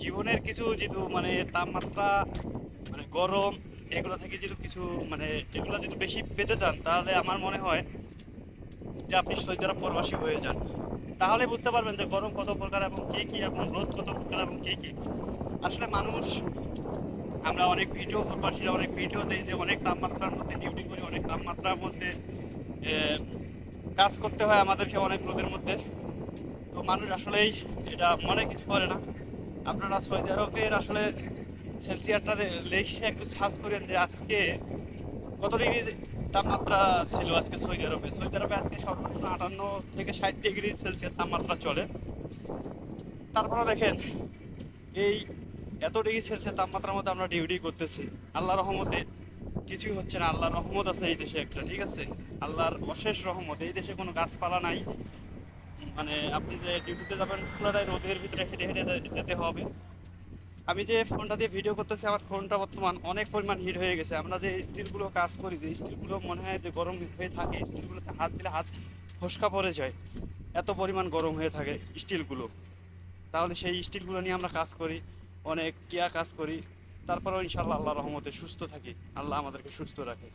জীবনের কিছু যেহেতু মানে তাপমাত্রা মানে গরম এগুলো থেকে যদি কিছু মানে এগুলো যদি বেশি পেতে চান তাহলে আমার মনে হয় যে আপনি সৌদি আরব প্রবাসী হয়ে যান। তাহলে বুঝতে পারবেন যে গরম কত প্রকার এবং কি কি এবং রোদ কত প্রকার এবং কি কি। আসলে মানুষ আমরা অনেক ভিডিও প্রবাসীরা অনেক ভিডিও দেই যে অনেক তাপমাত্রার মধ্যে ডিউটি করি, অনেক তাপমাত্রার মধ্যে এ, কাজ করতে হয় আমাদেরকে অনেক রোদের মধ্যে। তো মানুষ আসলেই এটা মনে কিছু করে না। আপনারা সৌদি আরবের আসলে সেলসিয়াসটা লেখে একটু সার্চ করেন যে আজকে কত ডিগ্রি তাপমাত্রা ছিল আজকে সৌদি আরবে। সৌদি আরবে আজকে সর্বোচ্চ 58 থেকে 60 ডিগ্রি সেলসিয়াস তাপমাত্রা চলে। তারপরে দেখেন এই এত ডিগ্রি সেলসিয়াস তাপমাত্রার মধ্যে আমরা ডিউটি করতেছি, আল্লাহ রহমতে কিছুই হচ্ছে না। আল্লাহর রহমত আছে এই দেশে একটা, ঠিক আছে, আল্লাহর অশেষ রহমত। এই দেশে কোনো গাছপালা নাই, মানে আপনি যে ডিউটিতে যাবেন পুরোটাই রোদের ভিতরে হেঁটে হেঁটে যেতে হবে। আমি যে ফোনটা দিয়ে ভিডিও করতেছি আমার ফোনটা বর্তমান অনেক পরিমাণ হিট হয়ে গেছে। আমরা যে স্টিলগুলো কাজ করি, যে স্টিলগুলো মনে হয় যে গরম হয়ে থাকে, স্টিলগুলোতে হাত দিলে হাত ফসকা পড়ে যায়, এত পরিমাণ গরম হয়ে থাকে স্টিলগুলো। তাহলে সেই স্টিলগুলো নিয়ে আমরা কাজ করি, অনেক কেয়া কাজ করি, তারপরেও ইনশাল্লাহ আল্লাহ রহমতে সুস্থ থাকি, আল্লাহ আমাদেরকে সুস্থ রাখে।